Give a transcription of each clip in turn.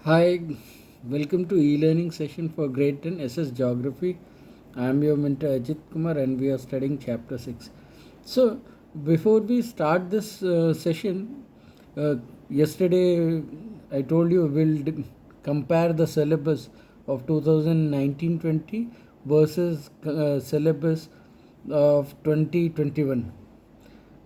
Hi, welcome to e-learning session for grade 10 SS Geography. I am your mentor Ajit Kumar and we are studying chapter 6. So, before we start this session, yesterday I told you compare the syllabus of 2019-20 versus syllabus of 2021.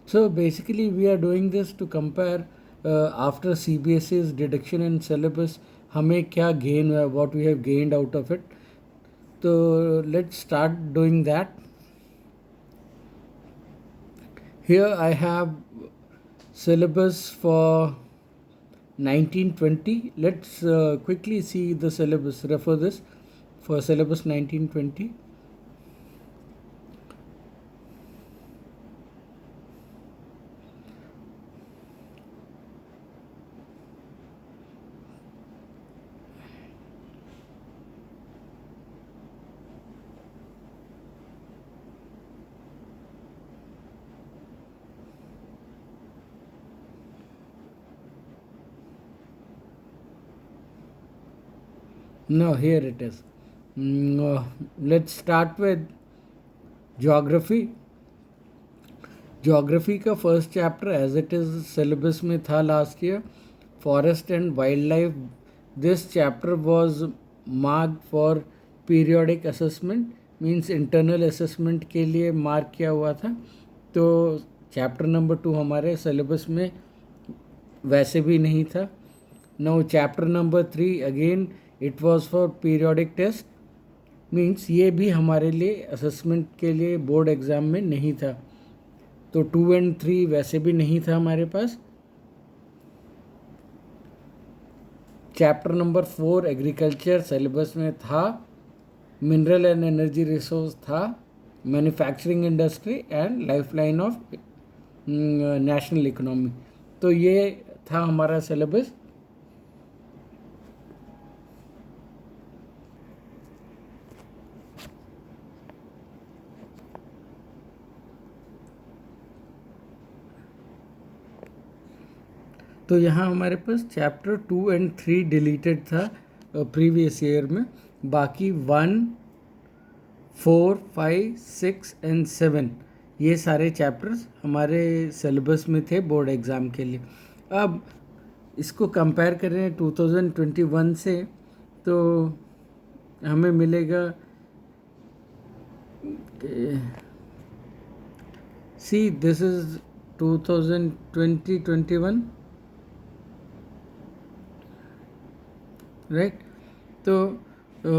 So basically, we are doing this to compare after CBSE's deduction and syllabus, हमें क्या gain हुआ, what we have gained out of it. So let's start doing that. Here I have syllabus for 1920. Let's quickly see the syllabus. Refer this for syllabus 1920. No, here it is. Let's start with geography. Geography का first chapter as it is syllabus में था last year, forest and wildlife. This chapter was marked for periodic assessment, means internal assessment के लिए mark किया हुआ था. तो chapter number 2 हमारे सिलेबस में वैसे भी नहीं था. Now chapter number 3 again it was for periodic test, means ये भी हमारे लिए असेसमेंट के लिए बोर्ड एग्ज़ाम में नहीं था. तो 2 एंड 3 वैसे भी नहीं था हमारे पास. चैप्टर नंबर 4 एग्रीकल्चर सिलेबस में था, मिनरल एंड एनर्जी रिसोर्स था, manufacturing industry and lifeline of national economy. तो ये था हमारा सिलेबस. तो यहाँ हमारे पास चैप्टर 2 एंड 3 डिलीटेड था प्रीवियस ईयर में. बाकी 1, 4, 5, 6 एंड 7 ये सारे चैप्टर्स हमारे सिलेबस में थे बोर्ड एग्ज़ाम के लिए. अब इसको कंपेयर करें 2021 से तो हमें मिलेगा सी दिस इज़ 2020-21, राइट. तो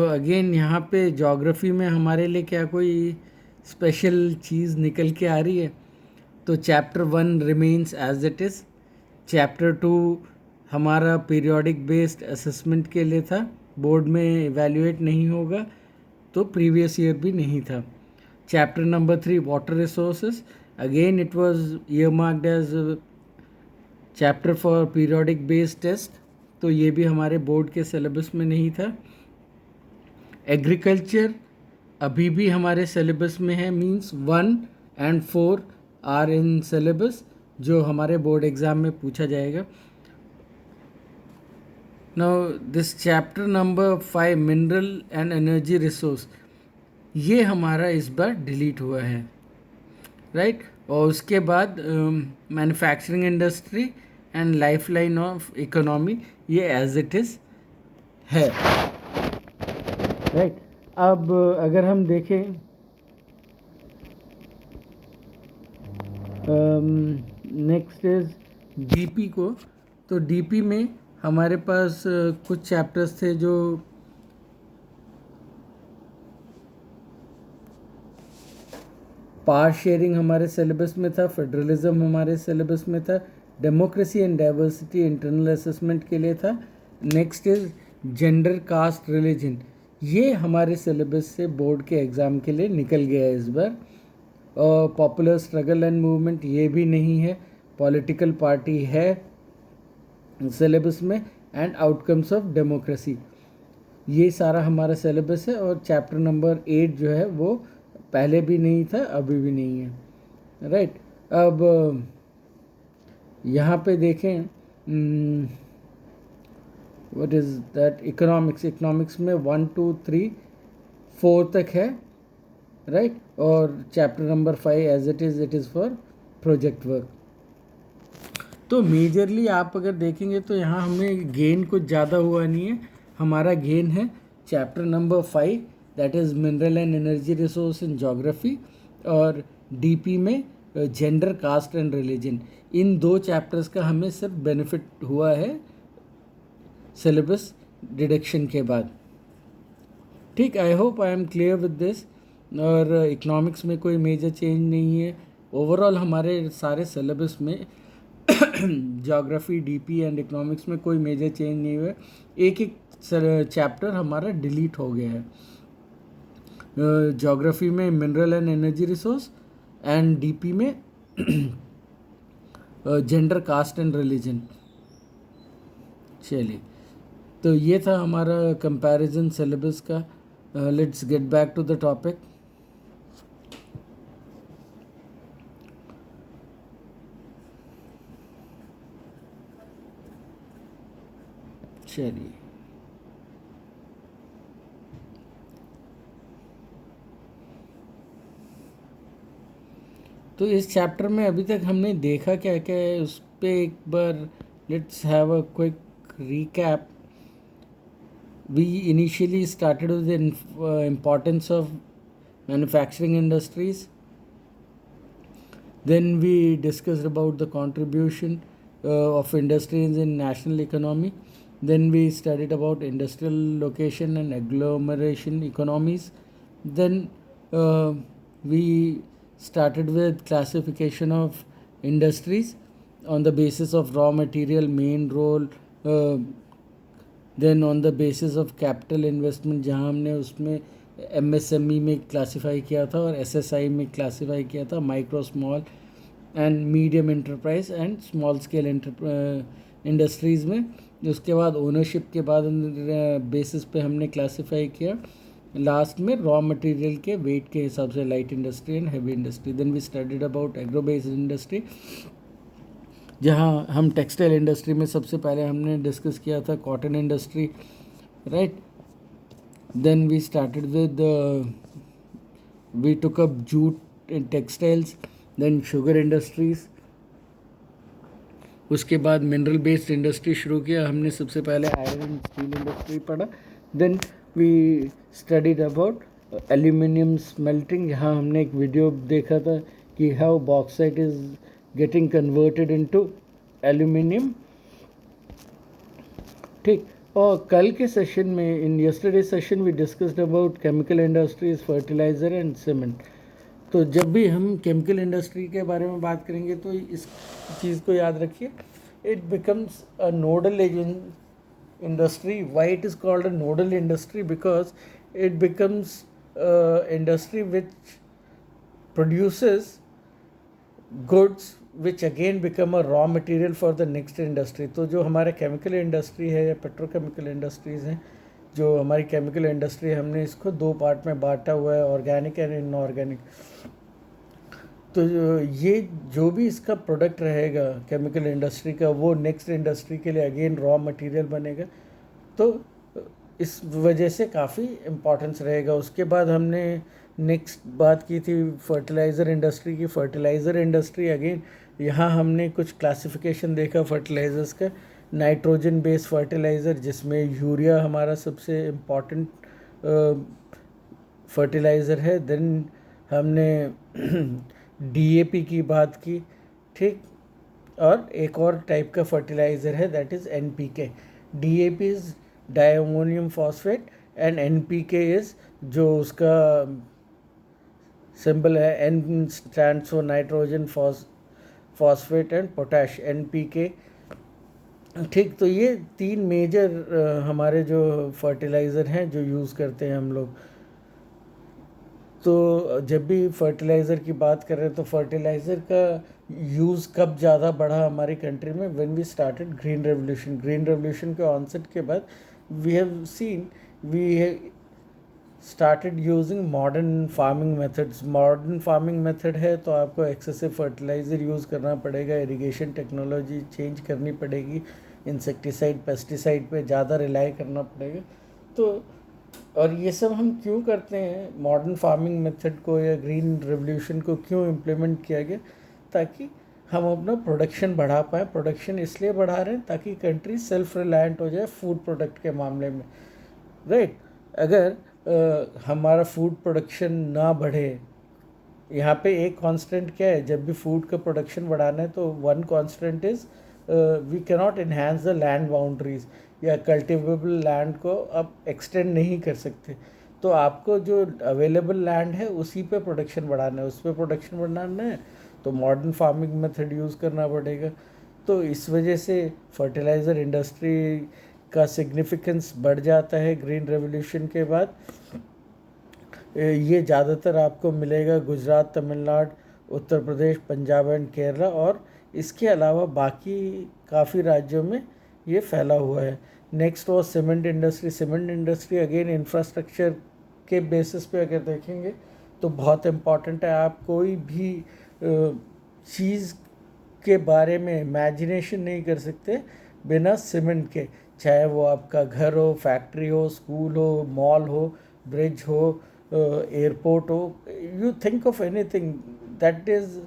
अगेन यहाँ पे ज्योग्राफी में हमारे लिए क्या कोई स्पेशल चीज़ निकल के आ रही है. तो chapter 1 remains as it is. Chapter 2 हमारा पीरियोडिक बेस्ड असेसमेंट के लिए था, बोर्ड में इवैल्यूएट नहीं होगा, तो प्रीवियस ईयर भी नहीं था. Chapter number 3 water resources, again it was earmarked as chapter for periodic based test, तो ये भी हमारे बोर्ड के सिलेबस में नहीं था. एग्रीकल्चर अभी भी हमारे सिलेबस में है, means 1 and 4 are in syllabus, जो हमारे बोर्ड एग्ज़ाम में पूछा जाएगा. Now this chapter number 5 mineral and energy resource, ये हमारा इस बार डिलीट हुआ है, राइट. और उसके बाद manufacturing industry and lifeline of economy ये एज इट इज़ है, राइट. अब अगर हम देखें नेक्स्ट इज डीपी को, तो डीपी में हमारे पास कुछ चैप्टर्स थे जो पावर शेयरिंग हमारे सिलेबस में था, फेडरलिज्म हमारे सिलेबस में था, democracy and diversity internal assessment के लिए था. Next is gender caste religion, ये हमारे सिलेबस से बोर्ड के एग्ज़ाम के लिए निकल गया है इस बार. और पॉपुलर स्ट्रगल एंड मूवमेंट ये भी नहीं है, पॉलिटिकल पार्टी है सिलेबस में, एंड आउटकम्स ऑफ डेमोक्रेसी, ये सारा हमारा सिलेबस है. और चैप्टर नंबर 8 जो है वो पहले भी नहीं था, अभी भी नहीं है, राइट. अब यहाँ पे देखें व्हाट इज़ दैट, इकोनॉमिक्स में 1 2 3 4 तक है, राइट, और chapter number 5 as it is for project work. तो मेजरली आप अगर देखेंगे तो यहाँ हमें गेन कुछ ज़्यादा हुआ नहीं है, हमारा गेन है chapter number 5 that is mineral and energy resource in geography, और डीपी में जेंडर, कास्ट एंड रिलीजन। इन 2 चैप्टर्स का हमें सिर्फ बेनिफिट हुआ है सिलेबस डिडक्शन के बाद। ठीक, I hope I am clear with this. और इकोनॉमिक्स में कोई मेजर चेंज नहीं है, ओवरऑल हमारे सारे सिलेबस में ज्योग्राफी, डीपी एंड इकोनॉमिक्स में कोई मेजर चेंज नहीं हुआ है, एक एक चैप्टर हमारा डिलीट हो गया है। ज्योग्राफी में mineral and energy resource and DP में जेंडर, कास्ट एंड रिलीजन। चलिए, तो ये था हमारा कंपैरिजन सिलेबस का। Let's get back to the topic. चलिए, तो इस चैप्टर में अभी तक हमने देखा क्या क्या है उस पर एक बार let's have a quick recap. We initially started with the importance of manufacturing industries. Then we discussed about the contribution of industries in national economy. Then we studied about industrial location and agglomeration economies. Then we started with classification of industries on the basis of raw material, main role, then on the basis of capital investment, जहाँ हमने उसमें MSME में classify किया था और SSI में classify किया था, micro, small and medium enterprise and small scale industries में। उसके बाद ओनरशिप के बाद बेसिस पे हमने क्लासिफाई किया लास्ट में रॉ मटेरियल के वेट के हिसाब से, light industry and heavy industry. Then we studied about agro based industry, जहाँ हम टेक्सटाइल इंडस्ट्री में सबसे पहले हमने डिस्कस किया था cotton industry, right. Then we started with we took up jute in textiles, then sugar industries, उसके बाद मिनरल बेस्ड इंडस्ट्री शुरू किया हमने, सबसे पहले आयरन एंड स्टील इंडस्ट्री पढ़ा। Then we studied about aluminium smelting, यहाँ हमने एक वीडियो देखा था कि how bauxite is getting converted into aluminium। ठीक, और कल के सेशन में, in yesterday session we discussed about chemical industries, fertiliser and cement. तो जब भी हम केमिकल इंडस्ट्री के बारे में बात करेंगे तो इस चीज़ को याद रखिए, it becomes a nodal industry. Why it is called a nodal industry? Because it becomes industry which produces goods which again become a raw material for the next industry। तो जो हमारे केमिकल इंडस्ट्री है या petrochemical industries हैं, जो हमारी chemical industry, हमने इसको 2 पार्ट में बांटा हुआ है, ऑर्गेनिक एंड इनऑर्गेनिक। तो ये जो भी इसका प्रोडक्ट रहेगा केमिकल इंडस्ट्री का, वो नेक्स्ट इंडस्ट्री के लिए अगेन रॉ मटेरियल बनेगा, तो इस वजह से काफ़ी इम्पोर्टेंस रहेगा। उसके बाद हमने नेक्स्ट बात की थी फर्टिलाइज़र इंडस्ट्री की। फर्टिलाइज़र इंडस्ट्री अगेन, यहाँ हमने कुछ क्लासिफिकेशन देखा फर्टिलाइज़र्स का। नाइट्रोजन बेस्ड फर्टिलाइज़र, जिसमें यूरिया हमारा सबसे इम्पॉर्टेंट फर्टिलाइज़र है। देन हमने डीएपी की बात की, ठीक, और एक और टाइप का फर्टिलाइज़र है that is NPK. DAP is diammonium phosphate and NPK is, जो उसका सिंबल है, N stands for nitrogen, phosphate and potash, NPK. ठीक, तो ये 3 मेजर हमारे जो फर्टिलाइज़र हैं जो यूज़ करते हैं हम लोग। तो जब भी फर्टिलाइज़र की बात कर रहे हैं तो फर्टिलाइज़र का यूज़ कब ज़्यादा बढ़ा हमारी कंट्री में? When we started green revolution. Green revolution के ऑनसेट के बाद we have seen, we started using modern farming methods. Modern farming method है तो आपको एक्सेसिव फर्टिलाइज़र यूज़ करना पड़ेगा, इरिगेशन टेक्नोलॉजी चेंज करनी पड़ेगी, इंसेक्टिसाइड पेस्टिसाइड पे ज़्यादा रिलाई करना पड़ेगा। तो और ये सब हम क्यों करते हैं, मॉडर्न फार्मिंग मेथड को या ग्रीन रेवोल्यूशन को क्यों इम्प्लीमेंट किया गया, ताकि हम अपना प्रोडक्शन बढ़ा पाएँ। प्रोडक्शन इसलिए बढ़ा रहे हैं ताकि कंट्री सेल्फ रिलायंट हो जाए फूड प्रोडक्ट के मामले में, राइट। अगर हमारा फूड प्रोडक्शन ना बढ़े, यहाँ पे एक कांस्टेंट क्या है, जब भी फूड का प्रोडक्शन बढ़ाना है तो one constant is we can not enhance the land boundaries, या कल्टिवेबल लैंड को आप एक्सटेंड नहीं कर सकते। तो आपको जो अवेलेबल लैंड है उसी पे प्रोडक्शन बढ़ाना है, उस पर प्रोडक्शन बढ़ाना है तो मॉडर्न फार्मिंग मेथड यूज़ करना पड़ेगा। तो इस वजह से फर्टिलाइज़र इंडस्ट्री का सिग्निफिकेंस बढ़ जाता है ग्रीन रेवोल्यूशन के बाद। ये ज़्यादातर आपको मिलेगा गुजरात, तमिलनाडु, उत्तर प्रदेश, पंजाब एंड केरला, और इसके अलावा बाकी काफ़ी राज्यों में ये फैला हुआ है। नेक्स्ट वो cement industry. Cement industry again infrastructure के बेसिस पे अगर देखेंगे तो बहुत इम्पॉर्टेंट है। आप कोई भी चीज़ के बारे में इमेजिनेशन नहीं कर सकते बिना सीमेंट के, चाहे वो आपका घर हो, फैक्ट्री हो, स्कूल हो, मॉल हो, ब्रिज हो, एयरपोर्ट हो, you think of anything that is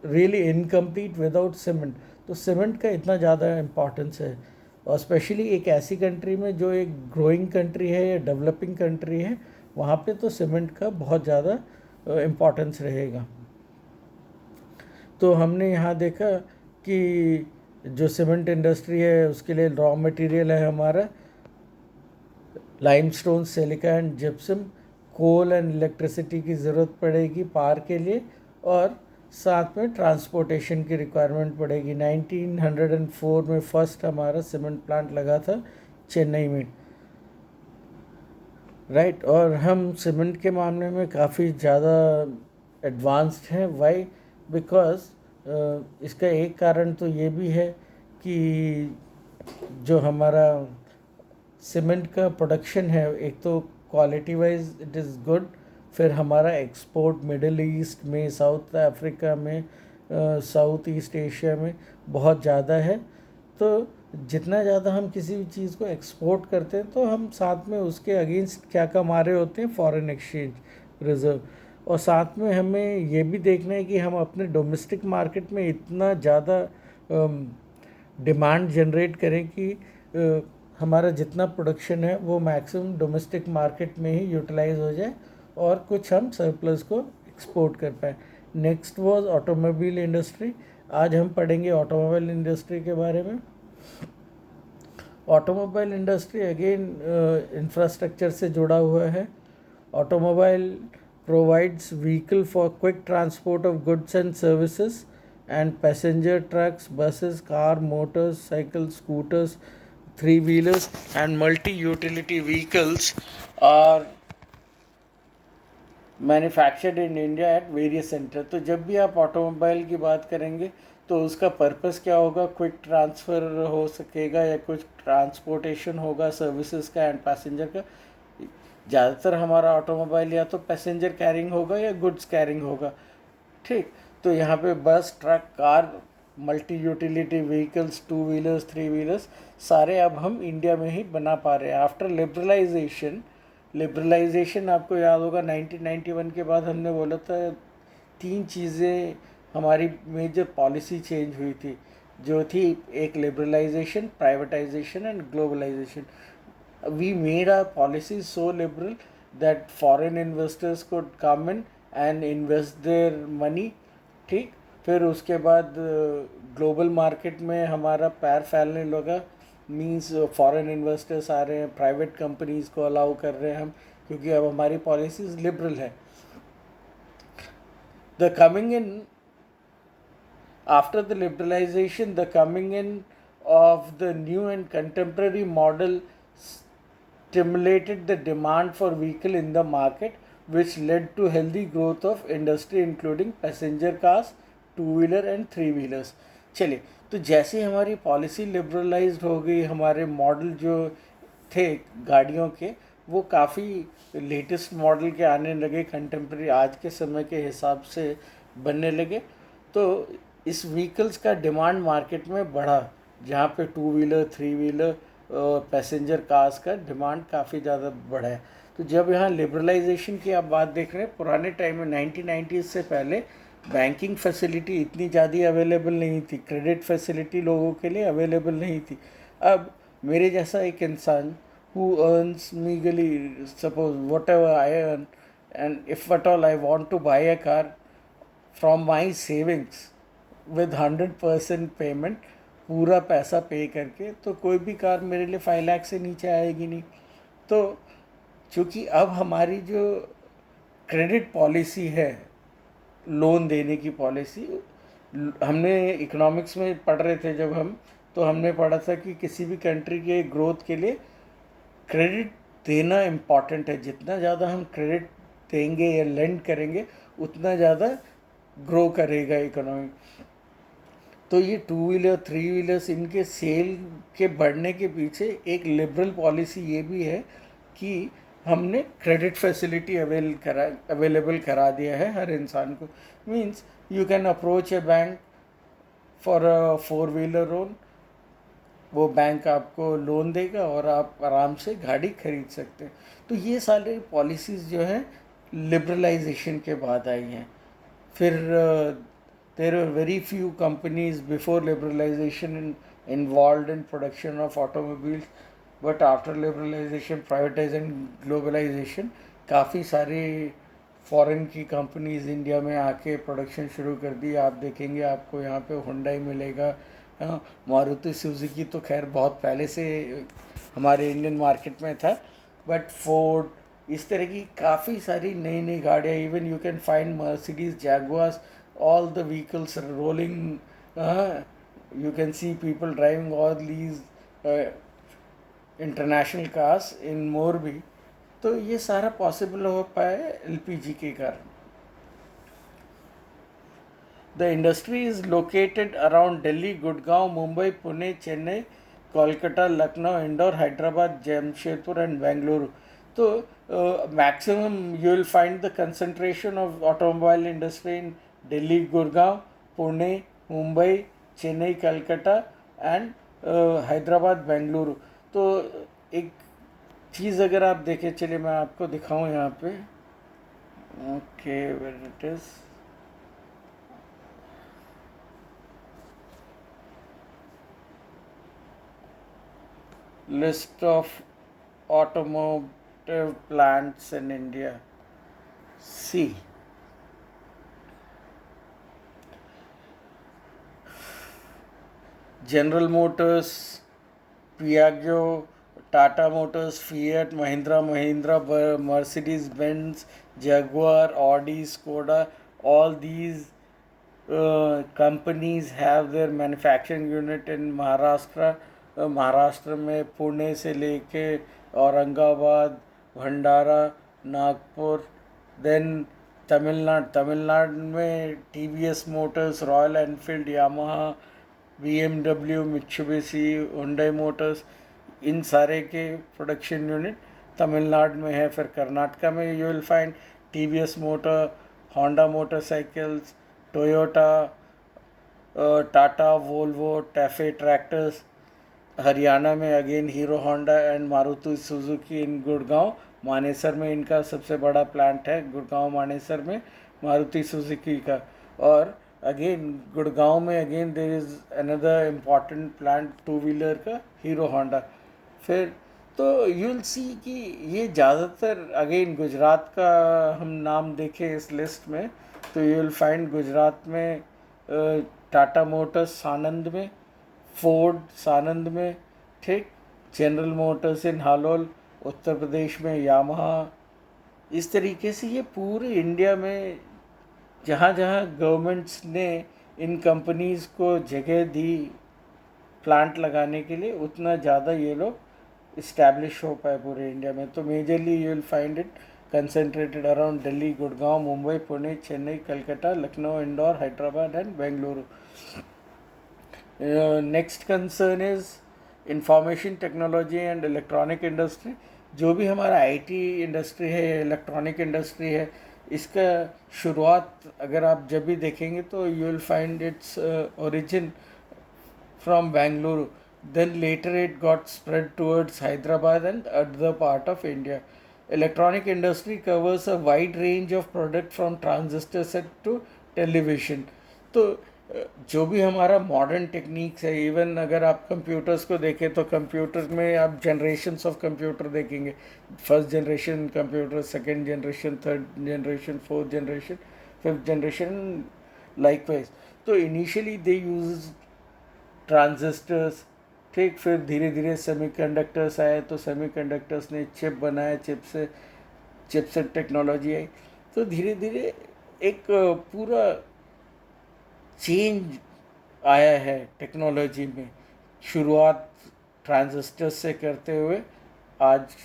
really incomplete without cement. तो सीमेंट का इतना ज़्यादा इम्पॉर्टेंस है, और स्पेशली एक ऐसी कंट्री में जो एक ग्रोइंग कंट्री है या डेवलपिंग कंट्री है, वहाँ पे तो सीमेंट का बहुत ज़्यादा इम्पॉर्टेंस रहेगा। तो हमने यहाँ देखा कि जो सीमेंट इंडस्ट्री है उसके लिए रॉ मटेरियल है हमारा limestone, silica and gypsum. Coal and electricity की ज़रूरत पड़ेगी पावर के लिए, और साथ में ट्रांसपोर्टेशन की रिक्वायरमेंट पड़ेगी। 1904 में फर्स्ट हमारा सीमेंट प्लांट लगा था चेन्नई में, राइट। और हम सीमेंट के मामले में काफ़ी ज़्यादा एडवांस्ड हैं। वाई? बिकॉज इसका एक कारण तो ये भी है कि जो हमारा सीमेंट का प्रोडक्शन है, एक तो quality wise it is good, फिर हमारा एक्सपोर्ट मिडिल ईस्ट में, साउथ अफ्रीका में, साउथ ईस्ट एशिया में बहुत ज़्यादा है। तो जितना ज़्यादा हम किसी भी चीज़ को एक्सपोर्ट करते हैं तो हम साथ में उसके अगेंस्ट क्या कमा रहे होते हैं, फॉरेन एक्सचेंज रिजर्व। और साथ में हमें ये भी देखना है कि हम अपने डोमेस्टिक मार्केट में इतना ज़्यादा डिमांड जनरेट करें कि हमारा जितना प्रोडक्शन है वो मैक्सिमम डोमेस्टिक मार्केट में ही यूटिलाइज हो जाए, और कुछ हम सरप्लस को एक्सपोर्ट कर पाए। Next was automobile industry. आज हम पढ़ेंगे ऑटोमोबाइल इंडस्ट्री के बारे में। ऑटोमोबाइल इंडस्ट्री अगेन इंफ्रास्ट्रक्चर से जुड़ा हुआ है। Automobile provides vehicle for quick transport of goods and services and passenger trucks, buses, car, motors, cycles, scooters, three-wheelers and multi-utility vehicles are manufactured in India at various centers। तो जब भी आप automobile की बात करेंगे तो उसका पर्पस क्या होगा, क्विक ट्रांसफ़र हो सकेगा या कुछ ट्रांसपोर्टेशन होगा सर्विसेज का एंड पैसेंजर का। ज़्यादातर हमारा ऑटोमोबाइल या तो पैसेंजर कैरिंग होगा या गुड्स कैरिंग होगा, ठीक। तो यहाँ पे बस, truck, car, multi utility vehicles, two wheelers, three wheelers, सारे अब हम इंडिया में ही बना पा रहे हैं। आफ्टर लिबरलाइजेशन आपको याद होगा 1991 के बाद हमने बोला था 3 चीज़ें हमारी मेजर पॉलिसी चेंज हुई थी, जो थी एक liberalisation, privatisation and globalisation. We made our policy so liberal that foreign investors could come in and invest their money, ठीक। फिर उसके बाद ग्लोबल मार्केट में हमारा पैर फैलने लगा, मींस फॉरेन इन्वेस्टर्स आ रहे हैं, प्राइवेट कंपनीज़ को अलाउ कर रहे हैं हम, क्योंकि अब हमारी पॉलिसीज़ लिबरल है। The coming in after the liberalisation, the coming in of the new and contemporary model stimulated the demand for vehicle in the market, which led to healthy growth of industry including passenger cars, two-wheeler and three-wheelers। चलिए, तो जैसे हमारी policy liberalised हो गई, हमारे model जो थे गाड़ियों के वो काफ़ी लेटेस्ट मॉडल के आने लगे, कंटेम्प्रेरी आज के समय के हिसाब से बनने लगे, तो इस व्हीकल्स का डिमांड मार्केट में बढ़ा। जहाँ पे 2 व्हीलर 3 व्हीलर पैसेंजर कार्स का डिमांड काफ़ी ज़्यादा बढ़ा है। तो जब यहाँ लिबरलाइजेशन की आप बात देख रहे हैं, पुराने टाइम में 1990s से पहले बैंकिंग फैसिलिटी इतनी ज़्यादा अवेलेबल नहीं थी, क्रेडिट फैसिलिटी लोगों के लिए अवेलेबल नहीं थी। अब मेरे जैसा एक इंसान who earns meagerly, suppose whatever I earn, and if at all I want to buy a car from my savings with 100% payment, पूरा पैसा पे करके, तो कोई भी कार मेरे लिए 5 लाख से नीचे आएगी नहीं। तो चूँकि अब हमारी जो क्रेडिट पॉलिसी है, लोन देने की पॉलिसी, हमने इकोनॉमिक्स में पढ़ रहे थे जब हम, तो हमने पढ़ा था कि किसी भी कंट्री के ग्रोथ के लिए क्रेडिट देना इम्पॉर्टेंट है। जितना ज़्यादा हम क्रेडिट देंगे या लेंड करेंगे, उतना ज़्यादा ग्रो करेगा इकोनॉमी। तो ये 2 व्हीलर 3 व्हीलर्स, इनके सेल के बढ़ने के पीछे एक लिबरल पॉलिसी ये भी है कि हमने क्रेडिट फैसिलिटी अवेलेबल करा दिया है हर इंसान को। Means you can approach A bank for a 4 wheeler loan, वो बैंक आपको लोन देगा और आप आराम से गाड़ी खरीद सकते हैं। तो ये सारे पॉलिसीज़ जो हैं लिबरलाइजेशन के बाद आई हैं। फिर there are very few companies before liberalisation involve in production of automobiles, but after liberalisation, privatisation, globalisation, काफ़ी सारी फॉरेन की कंपनीज इंडिया में आके प्रोडक्शन शुरू कर दी। आप देखेंगे आपको यहाँ पे हुंडई मिलेगा, मारुति सुजुकी तो खैर बहुत पहले से हमारे इंडियन मार्केट में था, बट फोर्ड, इस तरह की काफ़ी सारी नई नई गाड़ियाँ, even you can find Mercedes, Jaguars, all the vehicles rolling, you can see people driving all these international cars in Morbi. तो ये सारा पॉसिबल हो पाया एलपीजी के कारण। The industry is located around Delhi, Gurgaon, Mumbai, Pune, Chennai, Kolkata, Lucknow, Indore, Hyderabad, Jamshedpur and Bangalore. So maximum you will find the concentration of automobile industry in Delhi, Gurgaon, Pune, Mumbai, Chennai, Kolkata and Hyderabad, Bengaluru. तो एक चीज़ अगर आप देखें, चलिए मैं आपको दिखाऊं यहाँ पे, okay where it is, list of automotive plants in India. See, General Motors, Piaggio, Tata Motors, Fiat, Mahindra, Mercedes-Benz, Jaguar, Audi, Skoda, all these companies have their manufacturing unit in Maharashtra. Maharashtra में पुणे से लेके Aurangabad, Bhandara, Nagpur, then Tamil Nadu में TVS Motors, Royal Enfield, Yamaha, BMW, Mitsubishi, Hyundai Motors, इन सारे के production unit Tamil Nadu में है। फिर कर्नाटका में you will find TVS Motor, Honda motorcycles, Toyota, Tata, Volvo, TAFE tractors. Haryana में again Hero Honda and Maruti Suzuki in Gurgaon, Manesar में इनका सबसे बड़ा प्लांट है, गुड़गांव मानेसर में मारुति सुजुकी का। और अगेन गुड़गांव में again there is another important plant 2 wheeler का, हीरो होंडा। फिर तो यू विल सी कि ये ज़्यादातर अगेन गुजरात का हम नाम देखें इस लिस्ट में, तो यू विल फाइंड गुजरात में टाटा मोटर्स सानंद में, फोर्ड सानंद में, ठीक, जनरल मोटर्स इन हालोल, उत्तर प्रदेश में यामाहा। इस तरीके से ये पूरे इंडिया में जहाँ जहाँ गवर्नमेंट्स ने इन कंपनीज़ को जगह दी प्लांट लगाने के लिए, उतना ज़्यादा ये लोग इस्टेब्लिश हो पाए पूरे इंडिया में। तो majorly you will find it concentrated around Delhi, Gurgaon, Mumbai, Pune, Chennai, Calcutta, Lucknow, Indore, Hyderabad and Bengaluru. Next concern is information technology and electronic industry. जो भी हमारा आईटी इंडस्ट्री है, इलेक्ट्रॉनिक इंडस्ट्री है, इसका शुरुआत अगर आप जब भी देखेंगे तो you will find its origin from Bangalore. Then later it got spread towards Hyderabad and other part of India. Electronic industry covers a wide range of product from transistor set to television. तो जो भी हमारा modern techniques है, even अगर आप computers को देखें तो कंप्यूटर में आप जनरेशन्स ऑफ कंप्यूटर देखेंगे. First generation computer, second generation, third generation, fourth generation, fifth generation, likewise. तो इनिशियली दे यूज ट्रांजिस्टर्स. ठीक, फिर धीरे धीरे सेमीकंडक्टर्स आए, तो सेमीकंडक्टर्स ने चिप बनाया, चिपसेट टेक्नोलॉजी आई. तो धीरे धीरे एक पूरा चेंज आया है टेक्नोलॉजी में. शुरुआत ट्रांजिस्टर से करते हुए आज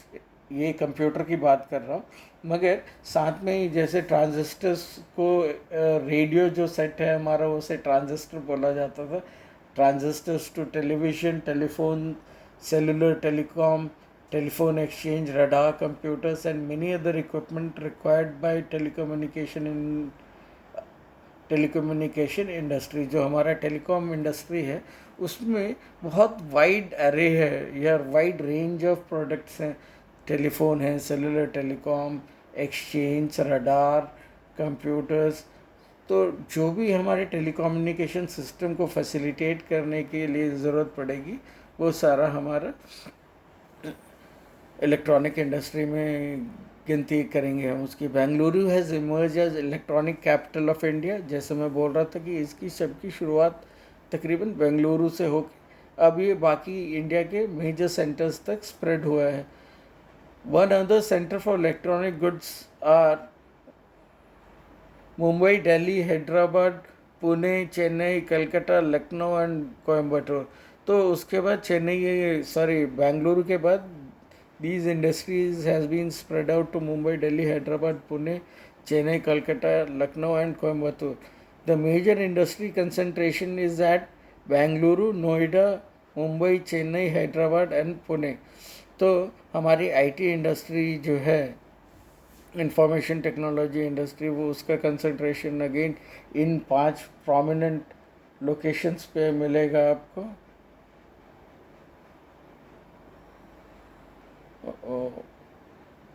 ये कंप्यूटर की बात कर रहा हूँ, मगर साथ में ही जैसे ट्रांजिस्टर्स को रेडियो जो सेट है हमारा, उसे ट्रांजिस्टर बोला जाता था. Transistors to television, telephone, cellular telecom, telephone exchange, radar, computers and many other equipment required by telecommunication industry. जो हमारा टेलीकॉम इंडस्ट्री है उसमें बहुत वाइड अरे है या वाइड रेंज ऑफ प्रोडक्ट्स हैं. टेलीफोन है, cellular telecom, exchange, radar, computers. तो जो भी हमारे टेलीकम्युनिकेशन सिस्टम को फैसिलिटेट करने के लिए ज़रूरत पड़ेगी वो सारा हमारा इलेक्ट्रॉनिक इंडस्ट्री में गिनती करेंगे हम उसकी. Bengaluru has emerge as electronic capital of India. जैसे मैं बोल रहा था कि इसकी सबकी शुरुआत तकरीबन बेंगलुरु से होकर अब ये बाकी इंडिया के मेजर सेंटर्स तक स्प्रेड हुआ है. One other centre for electronic goods are Mumbai, Delhi, Hyderabad, Pune, Chennai, Calcutta, Lucknow and Coimbatore. तो उसके बाद चेन्नई, सॉरी, बेंगलुरु के बाद these industries has been spread out to Mumbai, Delhi, Hyderabad, Pune, Chennai, Calcutta, Lucknow and Coimbatore. The major industry concentration is at Bangalore, Noida, Mumbai, Chennai, Hyderabad and Pune. तो हमारी IT industry जो है, information technology industry, वो उसका concentration again in 5 prominent locations पे मिलेगा आपको.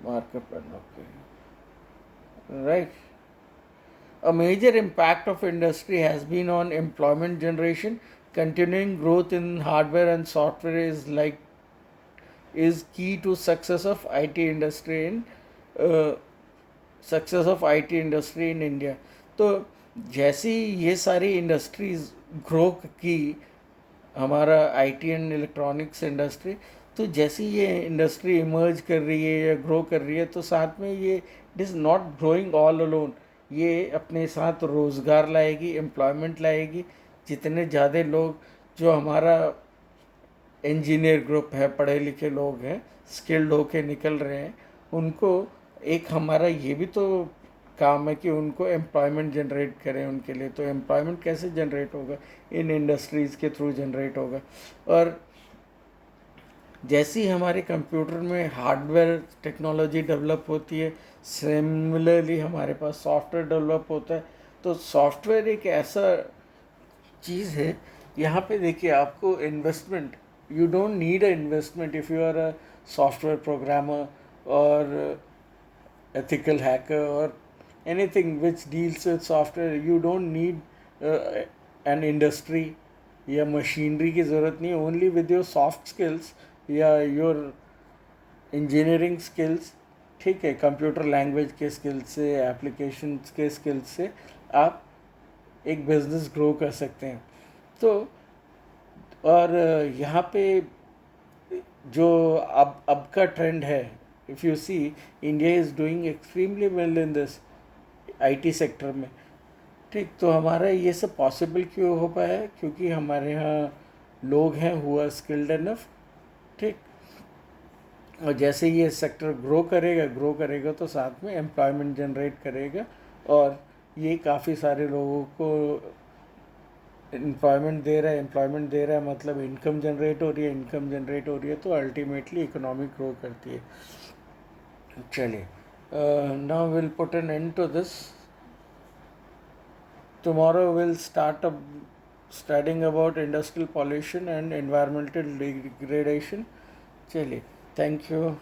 Markup and okay, right. A major impact of industry has been on employment generation. Continuing growth in hardware and software is key to success of IT industry in India. तो जैसी ये सारी industries grow की, हमारा IT and electronics industry, तो जैसी ये industry emerge कर रही है या ग्रो कर रही है, तो साथ में ये it is not growing all alone. ये अपने साथ रोज़गार लाएगी, एम्प्लॉयमेंट लाएगी. जितने ज़्यादा लोग जो हमारा इंजीनियर ग्रुप है, पढ़े लिखे लोग हैं, स्किल्ड होके निकल रहे हैं, उनको एक हमारा ये भी तो काम है कि उनको एम्प्लॉयमेंट जनरेट करें उनके लिए. तो एम्प्लॉयमेंट कैसे जनरेट होगा? इन इंडस्ट्रीज़ के थ्रू जनरेट होगा. और जैसी हमारे कंप्यूटर में हार्डवेयर टेक्नोलॉजी डेवलप होती है, सिमिलरली हमारे पास सॉफ्टवेयर डेवलप होता है. तो सॉफ्टवेयर एक ऐसा चीज़ है, यहाँ पे देखिए आपको investment, you don't need a investment if you are a software programmer और ethical hacker or anything which deals with software. You don't need an industry या मशीनरी की ज़रूरत नहीं. Only with your soft skills या your engineering skills, ठीक है, computer language के skills से, एप्लीकेशन के स्किल्स से आप एक बिज़नेस ग्रो कर सकते हैं. तो और यहाँ पे जो अब का ट्रेंड है, if you see, India is doing extremely well in this IT sector में. ठीक, तो हमारा ये सब पॉसिबल क्यों हो पाया है? क्योंकि हमारे यहाँ लोग हैं हु आर स्किल्ड इनफ. ठीक, और जैसे ये सेक्टर ग्रो करेगा तो साथ में एम्प्लॉयमेंट जनरेट करेगा, और ये काफ़ी सारे लोगों को एम्प्लॉयमेंट दे रहा है, मतलब इनकम जनरेट हो रही है, तो अल्टीमेटली इकोनॉमी ग्रो करती है. चलिए, now will put an end to this. Tomorrow we'll start studying about industrial pollution and environmental degradation. चलिए, थैंक यू.